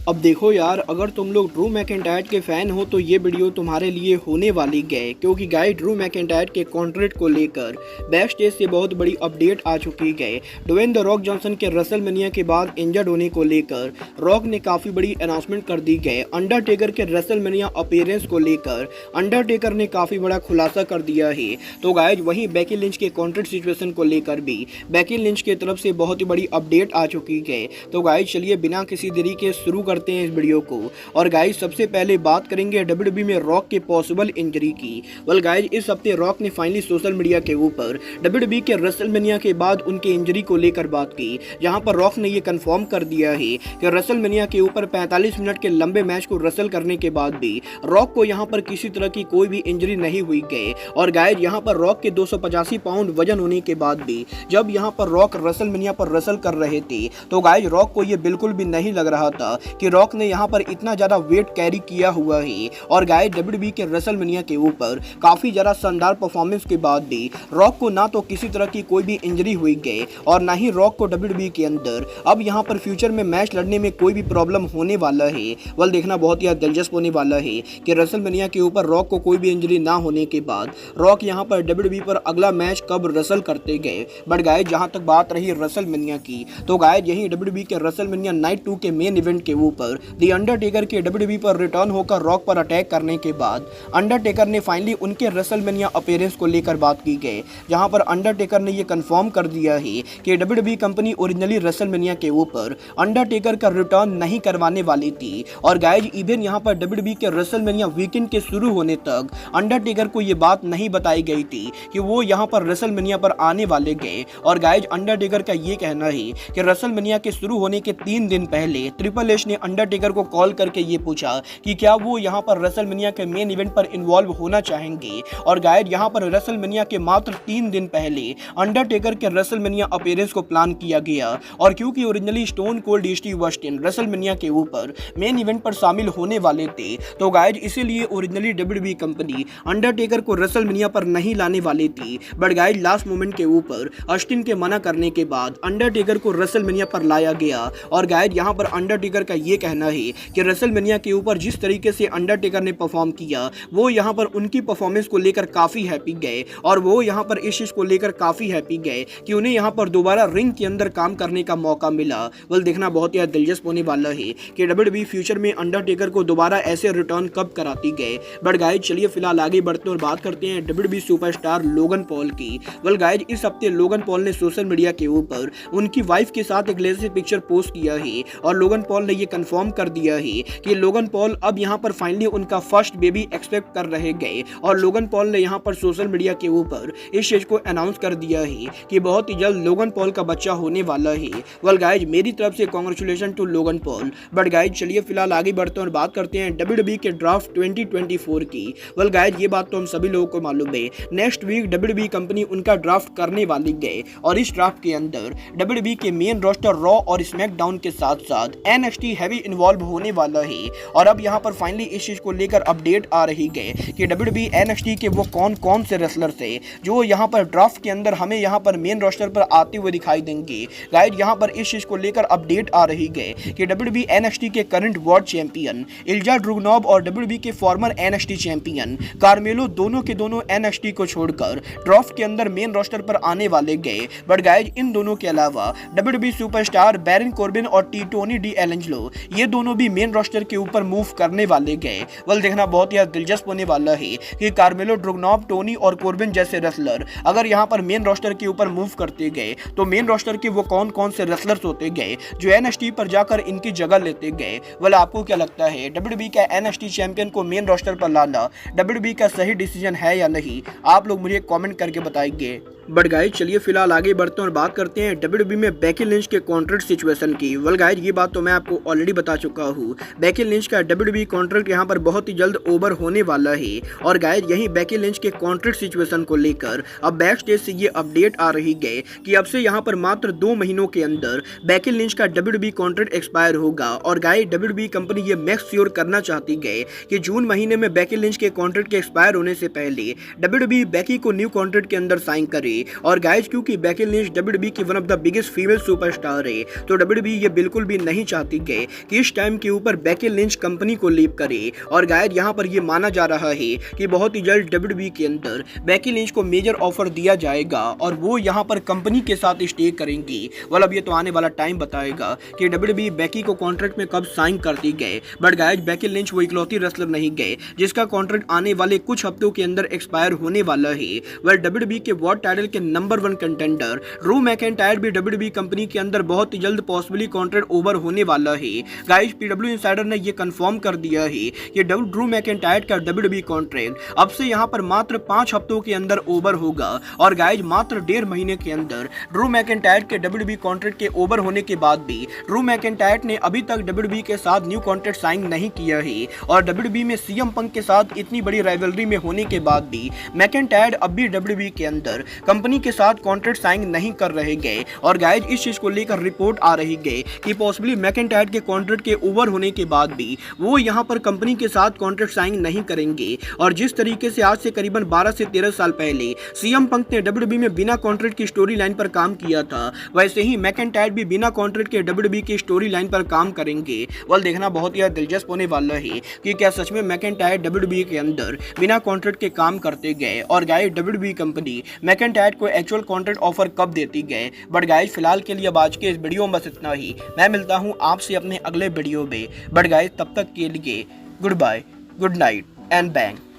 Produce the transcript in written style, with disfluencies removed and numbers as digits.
अब देखो यार, अगर तुम लोग ड्रू मैकिंटायर के फैन हो तो ये वीडियो तुम्हारे लिए होने वाली है, क्योंकि गाइस ड्रू मैकिंटायर के कॉन्ट्रैक्ट को लेकर बैक स्टेज से बहुत बड़ी अपडेट आ चुकी है। ड्वेन द रॉक जॉनसन के रेसलमेनिया के बाद इंजर्ड होने को लेकर रॉक ने काफी बड़ी अनाउंसमेंट कर दी है। अंडरटेकर के रेसलमेनिया अपीयरेंस को लेकर अंडरटेकर ने काफी बड़ा खुलासा कर दिया है। तो गाइस वहीं बेकी लिंच के कॉन्ट्रैक्ट सिचुएशन को लेकर भी बेकी लिंच की तरफ से बहुत ही बड़ी अपडेट आ चुकी है। तो गाइस चलिए बिना किसी देरी के शुरू करते हैं इस वीडियो को। और गाइस सबसे पहले बात करेंगे डब्ल्यूडब्ल्यूई में रॉक के पॉसिबल इंजरी की। वेल गाइस इस हफ्ते रॉक ने फाइनली सोशल मीडिया के ऊपर डब्ल्यूडब्ल्यूई के रेसलमेनिया के बाद उनके इंजरी को लेकर बात की, जहां पर रॉक ने ये कंफर्म कर दिया है कि रेसलमेनिया के ऊपर 45 मिनट के लंबे मैच को रेसल करने के बाद भी रॉक को यहां पर किसी तरह की कोई भी इंजरी नहीं हुई है। और गाइस यहां पर रॉक के 285 पाउंड वजन होने के बाद भी जब यहां पर रॉक रेसलमेनिया पर रेसल कर रहे थे तो गाइस रॉक को ये बिल्कुल भी नहीं लग रहा था कि रॉक ने यहां पर इतना ज्यादा वेट कैरी किया हुआ है। और गाइस डब्ल्यूडब्ल्यूई के रेसलमेनिया के ऊपर काफी ज्यादा शानदार परफॉर्मेंस के बाद भी रॉक को ना तो किसी तरह की कोई भी इंजरी हुई है और ना ही रॉक को डब्ल्यूडब्ल्यूई के अंदर अब यहां पर फ्यूचर में मैच लड़ने में कोई भी प्रॉब्लम होने वाला है। वल देखना बहुत ही दिलचस्प होने वाला है कि रेसलमेनिया के ऊपर रॉक को कोई भी इंजरी ना होने के बाद रॉक यहां पर डब्ल्यूडब्ल्यूई पर अगला मैच कब रेसल करते गए। बट गाइस जहां तक बात रही रेसलमेनिया की तो गाइस यही डब्ल्यूडब्ल्यूई के रेसलमेनिया नाइट 2 के मेन इवेंट के ऊपर द अंडरटेकर के डब्ल्यूडब्ल्यूई पर रिटर्न होकर रॉक पर अटैक करने के बाद अंडरटेकर ने फाइनली उनके रेसलमेनिया अपीयरेंस को लेकर बात की गई, जहां पर अंडरटेकर ने यह कंफर्म कर दिया है कि डब्ल्यूडब्ल्यूई कंपनी ओरिजिनली रेसलमेनिया के ऊपर अंडरटेकर का रिटर्न नहीं करवाने वाली थी। और गाइस इवन यहां पर डब्ल्यूडब्ल्यूई के रेसलमेनिया वीकेंड के शुरू होने तक अंडरटेकर को यह बात नहीं बताई गई थी कि वो यहां पर रेसलमेनिया पर आने वाले गए। और गाइस अंडरटेकर का ये कहना है कि रेसलमेनिया के शुरू होने के 3 दिन पहले ट्रिपल एच ने अंडरटेकर को कॉल करके ये पूछा कि क्या वो यहां पर रेसलमेनिया के मेन इवेंट पर इन्वॉल्व होना चाहेंगे। और गाइस यहां पर रेसलमेनिया के मात्र 3 दिन पहले अंडरटेकर के रेसलमेनिया अपीयरेंस को प्लान किया गया। और क्योंकि originally stone cold Steve Austin WrestleMania के ऊपर मेन इवेंट पर शामिल होने वाले थे तो गाइस इसीलिए ओरिजिनली डब्ल्यूडब्ल्यूई कंपनी अंडरटेकर को रेसलमेनिया पर नहीं लाने वाली थी। बट गाइस लास्ट मोमेंट के ऊपर ऑस्टिन के मना करने के बाद अंडरटेकर को रेसलमेनिया पर लाया गया। और गाइस यहां पर अंडरटेकर का ये कहना है कि रेसलमेनिया के ऊपर जिस तरीके से अंडरटेकर ने परफॉर्म किया वो यहां पर उनकी परफॉर्मेंस को लेकर काफी हैप्पी गए। और वो यहां पर इस चीज को लेकर काफी हैप्पी गए कि उन्हें यहां पर दोबारा रिंग के अंदर काम करने का मौका मिला। वेल देखना बहुत ही दिलचस्प होने वाला है कि डब्ल्यूडब्ल्यूई फ्यूचर में अंडरटेकर को दोबारा ऐसे रिटर्न कब कराती गए। बट गाइस चलिए फिलहाल आगे बढ़ते और बात करते हैं डब्ल्यूडब्ल्यूई सुपरस्टार लोगन पॉल की। वेल गाइस इस हफ्ते लोगन पॉल ने सोशल मीडिया के ऊपर उनकी वाइफ के साथ एक लेटेस्ट पिक्चर पोस्ट किया है। और लोगन पॉल ने ये कंफर्म कर दिया है कि लोगन पॉल अब यहां पर फाइनली उनका फर्स्ट बेबी एक्सपेक्ट कर रहे गए। और लोगन पॉल ने यहां पर सोशल मीडिया के ऊपर इस चीज को अनाउंस कर दिया है कि बहुत ही जल्द लोगन पॉल का बच्चा होने वाला है। वेल गाइस मेरी तरफ से congratulation to Logan Paul. But guys चलिए फिलहाल आगे बढ़ते हैं और बात करते हैं डब्ल्यूडब्ल्यूई के ड्राफ्ट 2024 की। वेल गाइस ये बात तो हम सभी लोगों को मालूम है, नेक्स्ट वीक डब्ल्यूडब्ल्यूई कंपनी उनका ड्राफ्ट करने वाली है। और इस ड्राफ्ट के अंदर डब्ल्यूडब्ल्यूई के मेन रोस्टर रॉ और स्मैकडाउन के साथ साथ एनएक्सटी हैवी इन्वॉल्व होने वाला है। और अब यहां पर फाइनली इस चीज को लेकर अपडेट आ रही है कि डब्ल्यूडब्ल्यूई एनएक्सटी के वो कौन कौन से रेसलर थे जो यहां पर ड्राफ्ट के अंदर हमें यहां पर मेन रोस्टर पर आते हुए दिखाई देंगे। गाइस यहां पर इस चीज को लेकर अपडेट आ रही है कि डब्ल्यूडब्ल्यूई एनएक्सटी के करंट वर्ल्ड चैंपियन इल्जा ड्रूगनॉव और डब्ल्यूडब्ल्यूई के फॉर्मर एनएक्सटी चैंपियन कार्मेलो दोनों के दोनों एनएक्सटी को छोड़कर ड्राफ्ट के अंदर मेन रोस्टर पर आने वाले गए। बट गाइस इन दोनों के अलावा डब्ल्यूडब्ल्यूई सुपरस्टार बैरन कॉर्बिन और टीटोनी डी एलेंजलो ये दोनों भी मेन रोस्टर के ऊपर मूव करने वाले गए। वेल देखना बहुत ही दिलचस्प होने वाला है कि कार्मेलो ड्रूगनॉव टोनी और कॉर्बिन जैसे रेसलर अगर यहां पर मेन रोस्टर के ऊपर मूव करते गए तो मेन रोस्टर के वो कौन कौन से रेसलर्स होते गए जो एनएक्सटी पर जाकर इनकी जगह लेते गए। वेल आपको क्या लगता है डब्ल्यूडब्ल्यूई का एनएक्सटी चैंपियन को मेन रोस्टर पर लाना डब्ल्यूडब्ल्यूई का सही डिसीजन है या नहीं? आप लोग मुझे कमेंट करके बताइए। बट गाइस चलिए फिलहाल आगे बढ़ते हैं और बात करते हैं डब्ल्यूडब्ल्यूई में बेकी लिंच के कॉन्ट्रैक्ट सिचुएशन की। वेल गाइस ये बात तो मैं आपको ऑलरेडी बता चुका हूँ, बेकी लिंच का डब्ल्यूडब्ल्यूई कॉन्ट्रैक्ट यहाँ पर बहुत ही जल्द ओवर होने वाला है। और गाइस यही बेकी लिंच के कॉन्ट्रैक्ट सिचुएशन को लेकर अब बैक स्टेज से ये अपडेट आ रही है कि अब से यहाँ पर मात्र 2 महीनों के अंदर बेकी लिंच का डब्ल्यूडब्ल्यूई कॉन्ट्रैक्ट एक्सपायर होगा। और गाइस डब्ल्यूडब्ल्यूई कंपनी ये मेक श्योर करना चाहती है कि जून महीने में बेकी लिंच के कॉन्ट्रैक्ट के एक्सपायर होने से पहले डब्ल्यूडब्ल्यूई बेकी को न्यू कॉन्ट्रैक्ट के अंदर साइन करे। पे। और गाइज क्योंकि बेकी लिंच WWE की one of the biggest female superstar है, तो WWE ये बिल्कुल भी नहीं चाहती गए कि इस टाइम के ऊपर बेकी लिंच कंपनी को लीव करे। और गाइज यहाँ पर ये माना जा रहा है कि बहुत ही जल्द WWE के अंदर बेकी लिंच को मेजर ऑफर दिया जाएगा और वो यहाँ पर कंपनी के साथ स्टे करेंगी। अब ये तो आने वाला टाइम बताएगा कि WWE बेकी को कॉन्ट्रैक्ट में कब साइन करती गए। बट गाइज बेकी लिंच वो इकलौती रेसलर नहीं गए जिसका कॉन्ट्रैक्ट आने वाले कुछ हफ्तों के अंदर एक्सपायर होने वाला है। WWE के वर्ल्ड टाइटल के नंबर 1 कंटेंडर ड्रू मैकिंटायर भी WWE कंपनी के अंदर बहुत ही जल्द पॉसिबली कॉन्ट्रैक्ट ओवर होने वाला है। गाइज PW इंसाइडर ने ये कंफर्म कर दिया है कि ड्रू मैकिंटायर का WWE कॉन्ट्रैक्ट अब से यहाँ पर मात्र 5 हफ्तों के अंदर ओवर होगा। और गाइज मात्र 1.5 महीने के अंदर ड्रू मैकिंटायर के WWE कॉन्ट्रैक्ट के ओवर होने के बाद भी ड्रू मैकिंटायर ने अभी तक WWE के साथ न्यू कॉन्ट्रैक्ट साइन नहीं किया है। और WWE में CM पंक के साथ इतनी बड़ी राइवलरी में होने के बाद भी मैकिंटायर अब भी WWE के अंदर कंपनी के साथ कॉन्ट्रैक्ट साइन नहीं कर रहे गए। और गाइज इस चीज को लेकर रिपोर्ट आ रही गई कि पॉसिबली मैकिंटायर के कॉन्ट्रैक्ट के ओवर होने के बाद भी वो यहाँ पर कंपनी के साथ कॉन्ट्रैक्ट साइन नहीं करेंगे। और जिस तरीके से आज से करीबन 12 से 13 साल पहले CM पंक ने WWE में बिना कॉन्ट्रैक्ट की स्टोरी लाइन पर काम किया था, वैसे ही मैकिंटायर भी बिना कॉन्ट्रैक्ट के WWE की स्टोरी लाइन पर काम करेंगे। देखना बहुत ही दिलचस्प होने वाला है कि क्या सच में मैकिंटायर WWE के अंदर बिना कॉन्ट्रैक्ट के काम करते गए और गाइस WWE कंपनी मैकिंटायर को एक्चुअल कॉन्ट्रैक्ट ऑफर कब देती गए। बट गाइस फिलहाल के लिए अब आज के इस वीडियो में बस इतना ही। मैं मिलता हूं आपसे अपने अगले वीडियो में। बट गाइस तब तक के लिए goodbye, good night and bang.